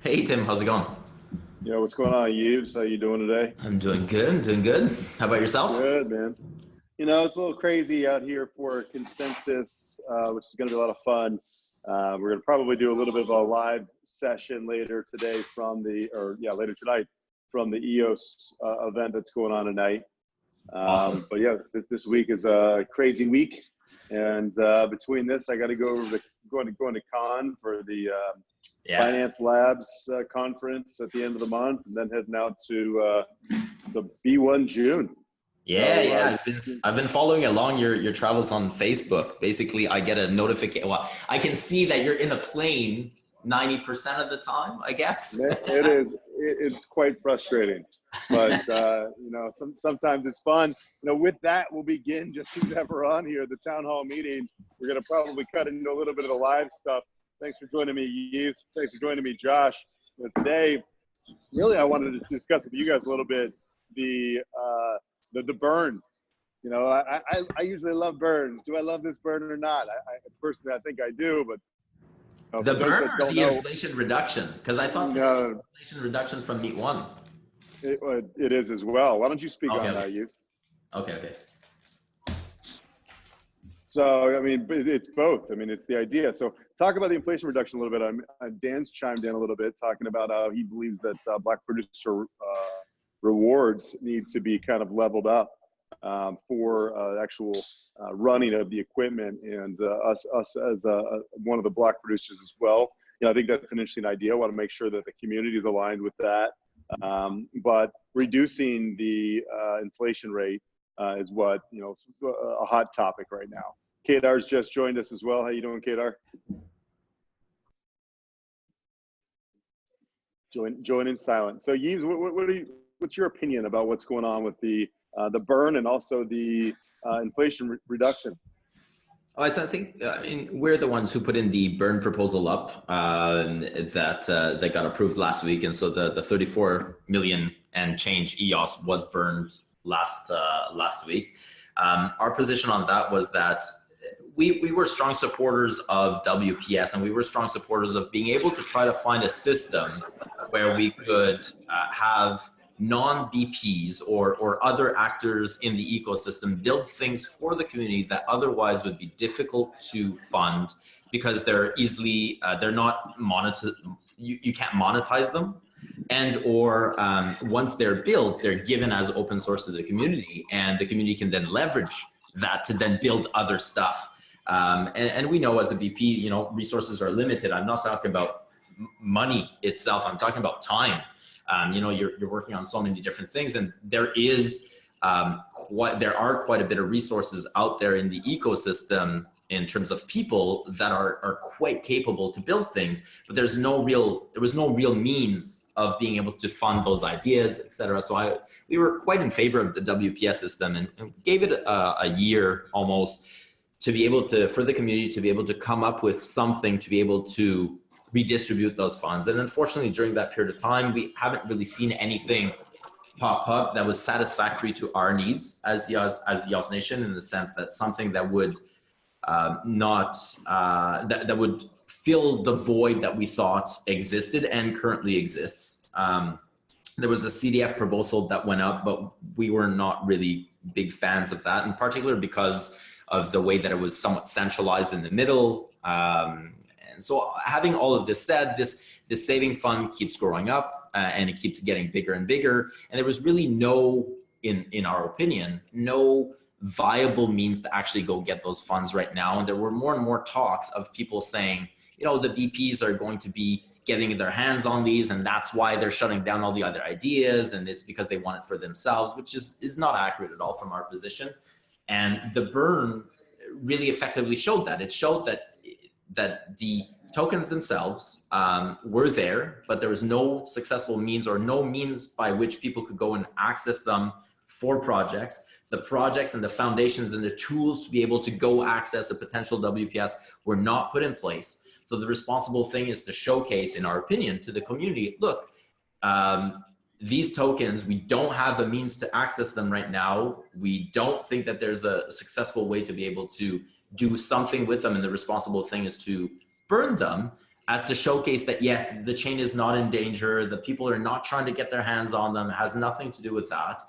Hey Tim, how's it going? Yeah, what's going on, Yves? How you doing today? I'm doing good. I'm doing good. How about yourself? Good, man. It's a little crazy out here for consensus, which is going to be a lot of fun. We're going to probably do a little bit of a live session later today later tonight from the EOS event that's going on tonight. Awesome. But yeah, this week is a crazy week, and between this, I got to go over going to Con for the Yeah. Finance Labs conference at the end of the month, and then heading out to B1 June. Yeah. I've been following along your travels on Facebook. Basically, I get a notification. Well, I can see that you're in a plane 90% of the time, I guess. It is. It's quite frustrating, but sometimes it's fun. With that, we'll begin. Just who's ever on here, the town hall meeting. We're gonna probably cut into a little bit of the live stuff. Thanks for joining me, Yves. Thanks for joining me, Josh. Today, really, I wanted to discuss with you guys a little bit the burn. I usually love burns. Do I love this burn or not? I personally, I think I do, but The for those burn that or don't the know, inflation reduction? Because I thought today was inflation reduction from Meet.One. it is as well. Why don't you speak on that, Yves? Okay. So, I mean, it's both. I mean, it's the idea. So talk about the inflation reduction a little bit. Dan's chimed in a little bit, talking about how he believes that Black producer rewards need to be kind of leveled up for actual running of the equipment, and us as one of the Black producers as well. I think that's an interesting idea. I want to make sure that the community is aligned with that. But reducing the inflation rate is what, a hot topic right now. Kedar's just joined us as well. How you doing, Kedar? Join in silent. So, Yves, what's your opinion about what's going on with the burn and also the inflation reduction? Oh, so I think we're the ones who put in the burn proposal up that got approved last week, and so the 34 million and change EOS was burned last week. Our position on that was that we were strong supporters of WPS, and we were strong supporters of being able to try to find a system where we could have non-BPs or other actors in the ecosystem build things for the community that otherwise would be difficult to fund because they're not you can't monetize them, and or once they're built, they're given as open source to the community, and the community can then leverage that to then build other stuff. And we know as a BP, resources are limited. I'm not talking about money itself. I'm talking about time. You're working on so many different things, and there are quite a bit of resources out there in the ecosystem in terms of people that are quite capable to build things, but there was no real means of being able to fund those ideas, etc. So we were quite in favor of the WPS system, and gave it a year almost to be able to, for the community to be able to come up with something to be able to redistribute those funds. And unfortunately, during that period of time, we haven't really seen anything pop up that was satisfactory to our needs as EOS Nation, in the sense that something that would that would fill the void that we thought existed and currently exists. There was a CDF proposal that went up, but we were not really big fans of that, in particular because of the way that it was somewhat centralized in the middle. And so having all of this said, this saving fund keeps growing up and it keeps getting bigger and bigger. And there was really in our opinion, no viable means to actually go get those funds right now. And there were more and more talks of people saying, the BPs are going to be getting their hands on these, and that's why they're shutting down all the other ideas, and it's because they want it for themselves, which is not accurate at all from our position. And the burn really effectively showed that. It showed that the tokens themselves were there, but there was no successful means or no means by which people could go and access them for projects. The projects and the foundations and the tools to be able to go access a potential WPS were not put in place. So the responsible thing is to showcase, in our opinion, to the community, look, these tokens, we don't have a means to access them right now. We don't think that there's a successful way to be able to do something with them, and the responsible thing is to burn them. as to showcase that, yes, the chain is not in danger. The people are not trying to get their hands on them. It has nothing to do with that.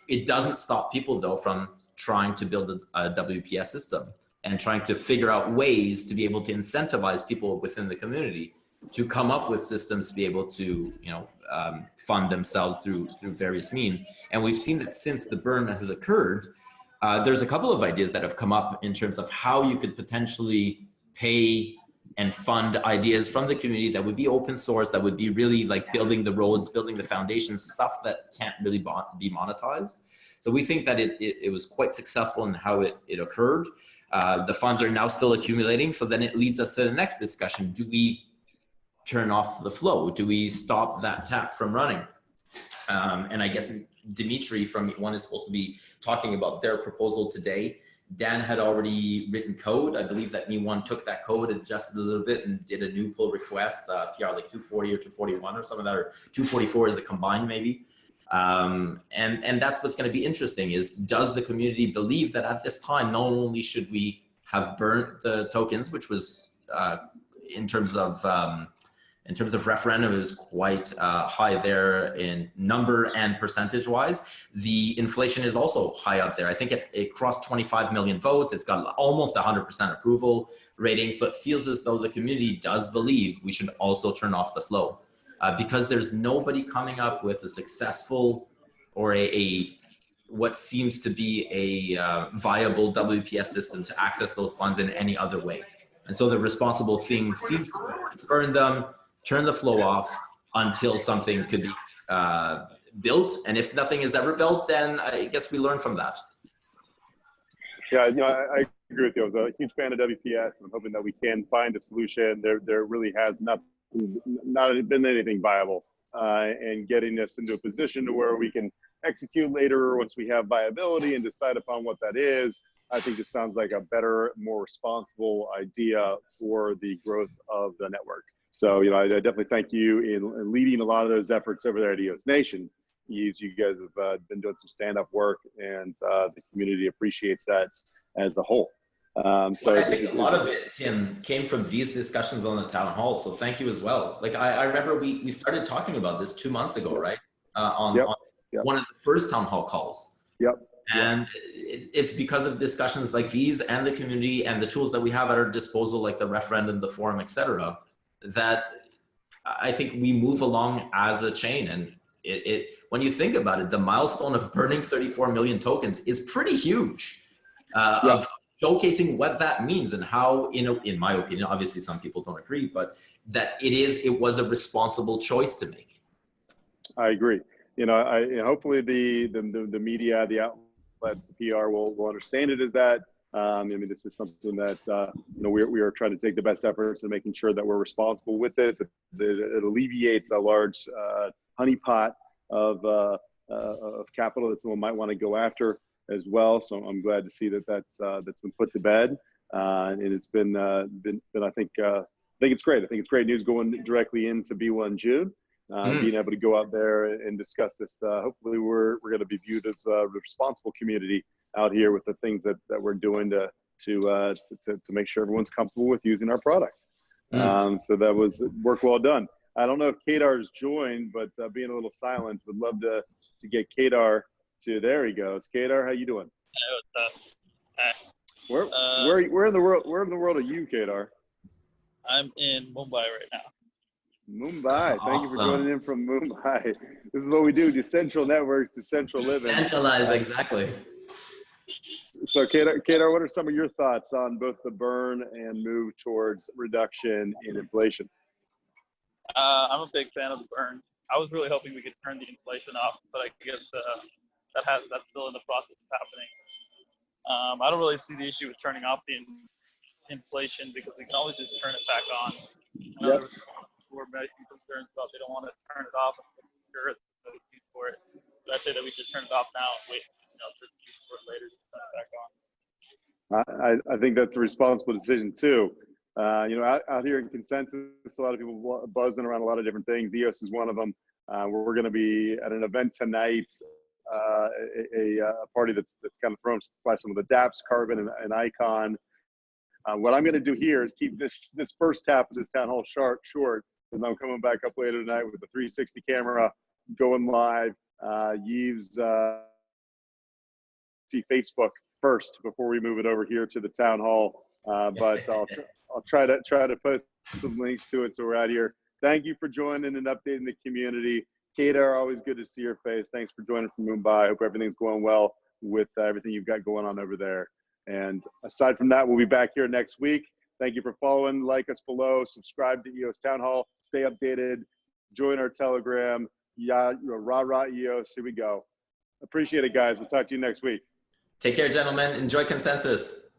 It doesn't stop people, though, from trying to build a WPS system and trying to figure out ways to be able to incentivize people within the community to come up with systems to be able to, fund themselves through various means. And we've seen that since the burn has occurred, there's a couple of ideas that have come up in terms of how you could potentially pay and fund ideas from the community that would be open source, that would be really like building the roads, building the foundations, stuff that can't really be monetized. So we think that it was quite successful in how it occurred. The funds are now still accumulating. So then it leads us to the next discussion. Do we turn off the flow? Do we stop that tap from running? And I guess Dimitri from Meet.One is supposed to be talking about their proposal today. Dan had already written code. I believe that Meet.One took that code, adjusted a little bit, and did a new pull request, PR like 240 or 241 or some of that, or 244 is the combined maybe. And that's what's going to be interesting is, does the community believe that at this time, not only should we have burnt the tokens, which was in terms of referendum, it was quite high there in number and percentage wise. The inflation is also high up there. I think it crossed 25 million votes. It's got almost 100% approval rating. So it feels as though the community does believe we should also turn off the flow because there's nobody coming up with a successful or what seems to be a viable WPS system to access those funds in any other way. And so the responsible thing seems to burn them, turn the flow off until something could be built. And if nothing is ever built, then I guess we learn from that. Yeah, I agree with you. I was a huge fan of WPS. I'm hoping that we can find a solution. There really has not been anything viable. And getting us into a position to where we can execute later once we have viability and decide upon what that is, I think this sounds like a better, more responsible idea for the growth of the network. So, I definitely thank you in leading a lot of those efforts over there at EOS Nation. Yves, you guys have been doing some stand-up work, and the community appreciates that as a whole. So I think a lot of it, Tim, came from these discussions on the town hall. So thank you as well. Like I remember we started talking about this 2 months ago, right? On one of the first town hall calls. Yep. And it's because of discussions like these and the community and the tools that we have at our disposal, like the referendum, the forum, etc., that I think we move along as a chain. And when you think about it, the milestone of burning 34 million tokens is pretty huge of showcasing what that means and how, in my opinion, obviously some people don't agree, but that it was a responsible choice to make. I agree. Hopefully the media, the outlets, the PR will understand it as that. This is something that we are trying to take the best efforts in making sure that we're responsible with this. It alleviates a large honeypot of capital that someone might want to go after as well. So I'm glad to see that's been put to bed, and it's been I think it's great. I think it's great news going directly into B1 June. Being able to go out there and discuss this. Hopefully we're going to be viewed as a responsible community out here with the things that we're doing to make sure everyone's comfortable with using our product. So that was work well done. I don't know if Kedar's joined, but being a little silent, would love to get Kedar to, there he goes. Kedar, how you doing? Hey, what's up? Where in the world are you, Kedar? I'm in Mumbai right now. Mumbai. Thank you for joining in from Mumbai. This is what we do, decentral networks, decentral living. Decentralized, exactly. So Kedar, what are some of your thoughts on both the burn and move towards reduction in inflation? I'm a big fan of the burn. I was really hoping we could turn the inflation off, but I guess that's still in the process of happening. I don't really see the issue with turning off the inflation because we can always just turn it back on. We're making concerns about they don't want to turn it off and sure it's no use for it. But I say that we should turn it off now and wait, for use for it later to turn it back on. I think that's a responsible decision too. Out here in consensus, a lot of people buzzing around a lot of different things. EOS is one of them. We're going to be at an event tonight, a party that's kind of thrown by some of the dApps, Carbon and Icon. What I'm going to do here is keep this first half of this town hall short, and I'm coming back up later tonight with the 360 camera going live. Yves, see Facebook first before we move it over here to the town hall. But I'll try to post some links to it so we're out here. Thank you for joining and updating the community. Kedar, always good to see your face. Thanks for joining from Mumbai. Hope everything's going well with everything you've got going on over there. And aside from that, we'll be back here next week. Thank you for following. Like us below. Subscribe to EOS Town Hall. Stay updated. Join our Telegram. Yeah, rah EOS. Here we go. Appreciate it, guys. We'll talk to you next week. Take care, gentlemen. Enjoy consensus.